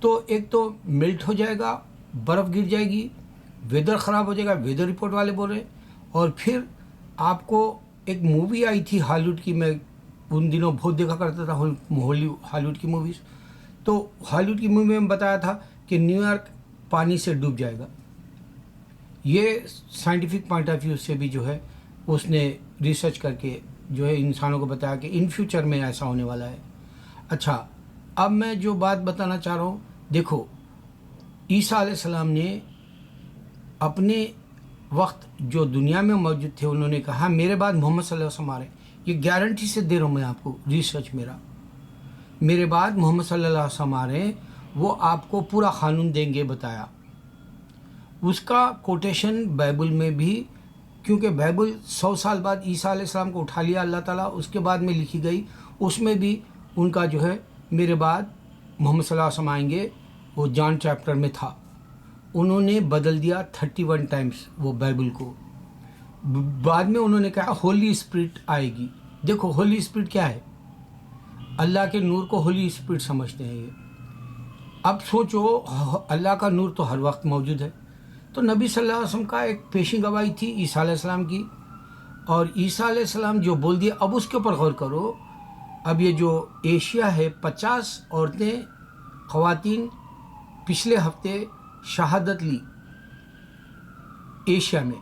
تو ایک تو میلٹ ہو جائے گا، برف گر جائے گی، ویدر خراب ہو جائے گا، ویدر رپورٹ والے بول رہے ہیں. اور پھر آپ کو ایک مووی آئی تھی ہالی ووڈ کی، میں ان دنوں بہت دیکھا کرتا تھا ہالی ووڈ کی موویز. تو ہالی ووڈ کی مووی میں بتایا تھا کہ نیو یارک پانی سے ڈوب جائے گا. یہ سائنٹیفک پوائنٹ آف ویو سے بھی جو ہے اس نے ریسرچ کر کے جو ہے انسانوں کو بتایا کہ ان فیوچر میں ایسا ہونے والا ہے. اچھا، اب میں جو بات بتانا چاہ رہا ہوں، دیکھو عیسیٰ علیہ السلام نے اپنے وقت جو دنیا میں موجود تھے انہوں نے کہا میرے بعد محمد صلی اللہ علیہ وسلم آ رہے ہیں. یہ گارنٹی سے دے رہا ہوں میں آپ کو، ریسرچ میرے بعد محمد صلی اللہ علیہ وسلم آ رہے ہیں، وہ آپ کو پورا قانون دیں گے بتایا. اس کا کوٹیشن بائبل میں بھی، کیونکہ بائبل 100 سال بعد عیسیٰ علیہ السلام کو اٹھا لیا اللہ تعالیٰ، اس کے بعد میں لکھی گئی، اس میں بھی ان کا جو ہے میرے بعد محمد صلی اللہ علیہ وسلم آئیں گے، وہ جان چیپٹر میں تھا. انہوں نے بدل دیا 31 ٹائمز وہ بائبل کو. بعد میں انہوں نے کہا ہولی اسپرٹ آئے گی. دیکھو ہولی اسپرٹ کیا ہے؟ اللہ کے نور کو ہولی اسپرٹ سمجھتے ہیں یہ. اب سوچو اللہ کا نور تو ہر وقت موجود ہے، تو نبی صلی اللہ علیہ وسلم کا ایک پیشین گواہی تھی عیسیٰ علیہ السلام کی، اور عیسیٰ علیہ السلام جو بول دیا. اب اس کے اوپر غور کرو. اب یہ جو ایشیا ہے، 50 عورتیں خواتین پچھلے ہفتے شہادت لی ایشیا میں.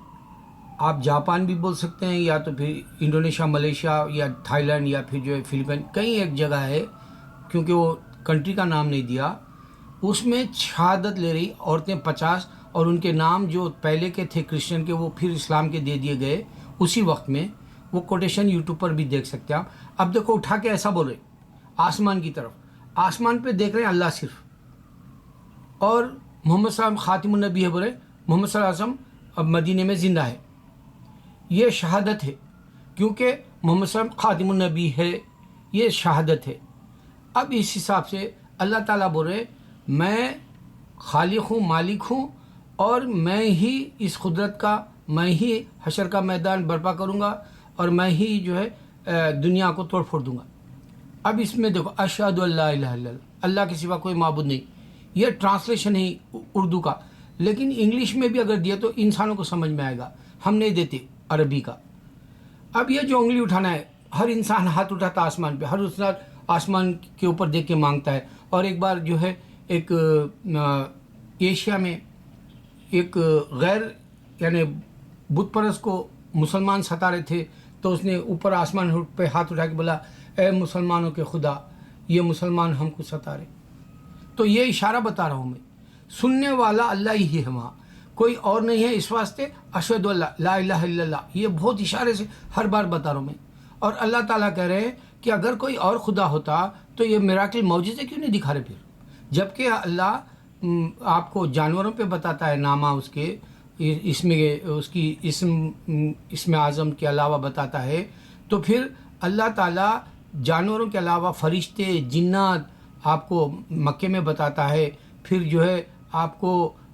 آپ جاپان بھی بول سکتے ہیں، یا تو پھر انڈونیشیا، ملیشیا، یا تھائی لینڈ، یا پھر جو ہے فلپین، کہیں ایک جگہ ہے، کیونکہ وہ کنٹری کا نام نہیں دیا. اس میں شہادت لے رہی عورتیں 50، اور ان کے نام جو پہلے کے تھے کرسچن کے وہ پھر اسلام کے دے دیے گئے اسی وقت میں. وہ کوٹیشن یوٹیوب پر بھی دیکھ سکتے ہیں آپ. اب دیکھو اٹھا کے ایسا بول رہے آسمان کی طرف، آسمان پہ دیکھ رہے ہیں اللہ صرف، اور محمد صلی اللہ علیہ وسلم خاتم النبی ہے، بولے محمد صلی اللہ علیہ وسلم اب مدینے میں زندہ ہے. یہ شہادت ہے، کیونکہ محمد صلی اللہ علیہ وسلم خاتم النبی ہے، یہ شہادت ہے. اب اس حساب سے اللہ تعالیٰ بول رہے میں خالق ہوں، مالک ہوں، اور میں ہی اس قدرت کا، میں ہی حشر کا میدان برپا کروں گا، اور میں ہی جو ہے دنیا کو توڑ پھوڑ دوں گا. اب اس میں دیکھو اشہد ان لا الہ الا اللہ، اللہ کے سوا کوئی معبود نہیں. یہ ٹرانسلیشن ہے اردو کا، لیکن انگلش میں بھی اگر دیا تو انسانوں کو سمجھ میں آئے گا. ہم نہیں دیتے عربی کا. اب یہ جو انگلی اٹھانا ہے، ہر انسان ہاتھ اٹھاتا آسمان پہ، ہر انسان آسمان کے اوپر دیکھ کے مانگتا ہے. اور ایک بار جو ہے ایک ایشیا میں ایک غیر یعنی بت پرست کو مسلمان ستا رہے تھے، تو اس نے اوپر آسمان پہ ہاتھ اٹھا کے بولا اے مسلمانوں کے خدا، یہ مسلمان ہم کو ستا رہے. تو یہ اشارہ بتا رہا ہوں میں، سننے والا اللہ ہی ہے، وہاں کوئی اور نہیں ہے. اس واسطے اشہد اللہ لا الہ الا اللہ، یہ بہت اشارے سے ہر بار بتا رہا ہوں میں. اور اللہ تعالیٰ کہہ رہے ہیں کہ اگر کوئی اور خدا ہوتا تو یہ میراکل معجزے کیوں نہیں دکھا رہے پھر، جبکہ اللہ آپ کو جانوروں پہ بتاتا ہے نامہ اس کے، اس میں اس کی اسم اعظم کے علاوہ بتاتا ہے. تو پھر اللہ تعالیٰ جانوروں کے علاوہ فرشتے، جنات آپ کو مکے میں بتاتا ہے. پھر جو ہے آپ کو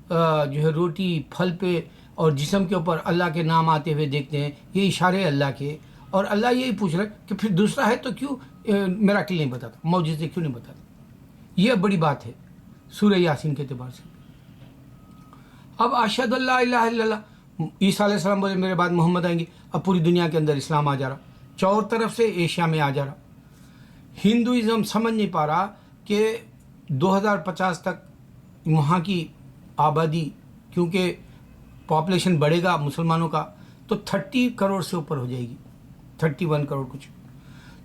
جو ہے روٹی، پھل پہ اور جسم کے اوپر اللہ کے نام آتے ہوئے دیکھتے ہیں. یہ اشارے اللہ کے. اور اللہ یہی پوچھ رہا ہے کہ پھر دوسرا ہے تو کیوں میراکل نہیں بتاتا، معجزے کیوں نہیں بتاتا. یہ بڑی بات ہے سورہ یاسین کے اعتبار سے. اب اشہد اللہ الہ الا اللہ، عیسیٰ علیہ السلام بولے میرے بعد محمد آئیں گے. اب پوری دنیا کے اندر اسلام آ جا رہا، چور طرف سے ایشیا میں آ جا رہا. ہندوازم سمجھ نہیں پا رہا کہ 2050 تک وہاں کی آبادی، کیونکہ پاپولیشن بڑھے گا مسلمانوں کا، تو 30 کروڑ سے اوپر ہو جائے گی، 31 کروڑ کچھ.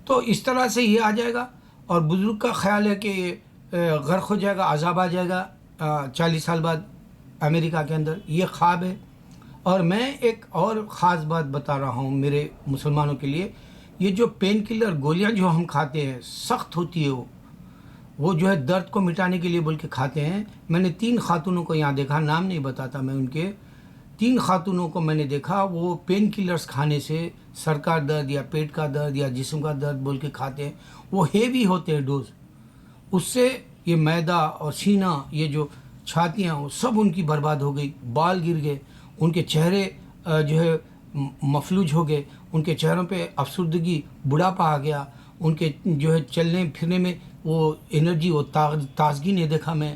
تو اس طرح سے یہ آ جائے گا. اور بزرگ کا خیال ہے کہ یہ غرق ہو جائے گا، عذاب آ جائے گا 40 سال بعد امریکہ کے اندر. یہ خواب ہے. اور میں ایک اور خاص بات بتا رہا ہوں میرے مسلمانوں کے لیے، یہ جو پین کلر گولیاں جو ہم کھاتے ہیں سخت ہوتی ہے، وہ جو ہے درد کو مٹانے کے لیے بول کے کھاتے ہیں. میں نے 3 خاتونوں کو یہاں دیکھا، نام نہیں بتاتا میں ان کے. 3 خاتونوں کو میں نے دیکھا وہ پین کلرز کھانے سے سر کا درد یا پیٹ کا درد یا جسم کا درد بول کے کھاتے ہیں. وہ ہیوی ہوتے ہیں ڈوز، اس سے یہ میدا اور سینہ، یہ جو چھاتیاں، وہ سب ان کی برباد ہو گئی. بال گر گئے، ان کے چہرے جو ہے مفلوج ہو گئے، ان کے چہروں پہ افسردگی، بڑھاپا آ گیا. ان کے جو ہے چلنے پھرنے میں وہ انرجی، وہ تازگی نہیں دیکھا میں.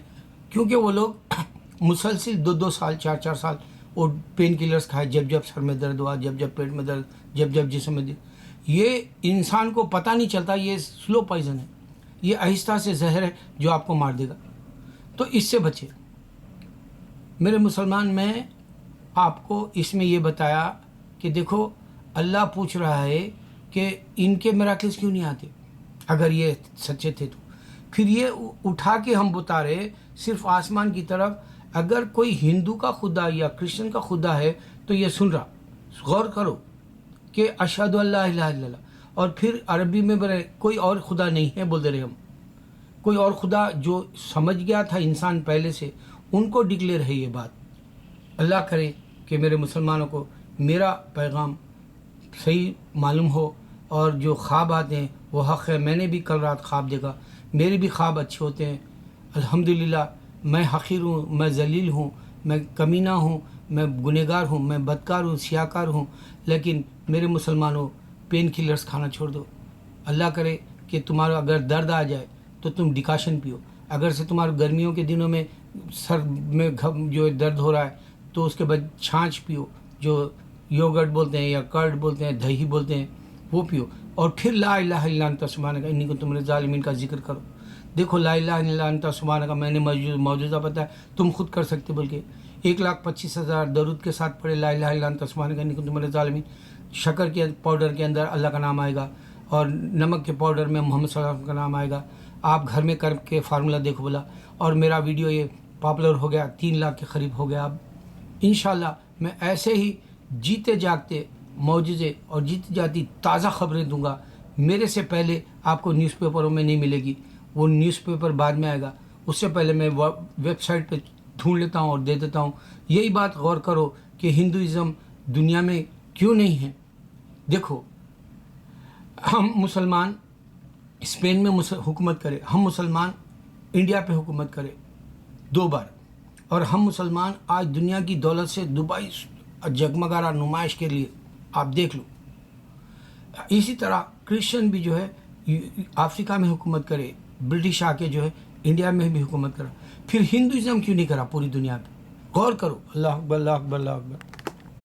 کیونکہ وہ لوگ مسلسل 2 سال 4 سال وہ پین کلرز کھائے، جب سر میں درد ہوا، جب پیٹ میں درد، جب جسم میں درد. یہ انسان کو پتہ نہیں چلتا، یہ سلو پوائزن ہے، یہ آہستہ سے زہر ہے جو آپ کو مار دے گا. تو اس سے بچے. میرے مسلمان، میں آپ کو اس میں یہ بتایا کہ دیکھو اللہ پوچھ رہا ہے کہ ان کے میراکلز کیوں نہیں آتے اگر یہ سچے تھے تو. پھر یہ اٹھا کے ہم بتا رہے صرف آسمان کی طرف. اگر کوئی ہندو کا خدا یا کرسچن کا خدا ہے تو یہ سن رہا، غور کرو کہ اشہد ان لا الہ الا اللہ، اور پھر عربی میں بولے کوئی اور خدا نہیں ہے، بول دے رہے ہم. کوئی اور خدا جو سمجھ گیا تھا انسان پہلے سے، ان کو ڈکلیئر ہے یہ بات. اللہ کرے کہ میرے مسلمانوں کو میرا پیغام صحیح معلوم ہو، اور جو خواب آتے ہیں وہ حق ہے. میں نے بھی کل رات خواب دیکھا، میرے بھی خواب اچھے ہوتے ہیں الحمدللہ. میں حقیر ہوں، میں ذلیل ہوں، میں کمینہ ہوں، میں گنہگار ہوں، میں بدکار ہوں، سیاکار ہوں، لیکن میرے مسلمانوں پین کلرز کھانا چھوڑ دو. اللہ کرے کہ تمہارا اگر درد آ جائے تو تم ڈیکاشن پیو. اگر سے تمہارے گرمیوں کے دنوں میں سر میں جو درد ہو رہا ہے تو اس کے بعد چھاچھ پیو، جو یوگرٹ بولتے ہیں یا کرڈ بولتے ہیں، دہی بولتے ہیں، وہ پیو. اور پھر لا الہ الا انت سبحانک انی کنت من الظالمین کا ذکر کرو. دیکھو لا الہ الا انت سبحانک میں نے موجودہ بتایا، تم خود کر سکتے، بلکہ 1,25,000 درود کے ساتھ پڑھے لا الہ الا انت سبحانک انی کنت من الظالمین. شکر کے پاؤڈر کے اندر اللہ کا نام آئے گا، اور نمک کے پاؤڈر میں محمد صلی اللہ علیہ وسلم کا نام آئے گا. آپ گھر میں کر کے فارمولہ دیکھو بولا. اور میرا ویڈیو یہ پاپولر ہو گیا، 3 لاکھ کے قریب ہو گیا. اب انشاءاللہ میں ایسے ہی جیتے جاگتے معجزے اور جیتی جاتی تازہ خبریں دوں گا. میرے سے پہلے آپ کو نیوز پیپروں میں نہیں ملے گی، وہ نیوز پیپر بعد میں آئے گا. اس سے پہلے میں ویب سائٹ پہ ڈھونڈ لیتا ہوں اور دے دیتا ہوں. یہی بات غور کرو کہ ہندوازم دنیا میں کیوں نہیں ہے. دیکھو ہم مسلمان اسپین میں حکومت کرے، ہم مسلمان انڈیا پہ حکومت کرے 2 بار، اور ہم مسلمان آج دنیا کی دولت سے دبئی جگمگا رہا نمائش کے لیے. آپ دیکھ لو. اسی طرح کرسچن بھی جو ہے افریقہ میں حکومت کرے، برٹش آ کے جو ہے انڈیا میں بھی حکومت کرا. پھر ہندوازم کیوں نہیں کرا پوری دنیا پہ؟ غور کرو. اللہ اکبر، اللہ اکبر، اللہ اکبر.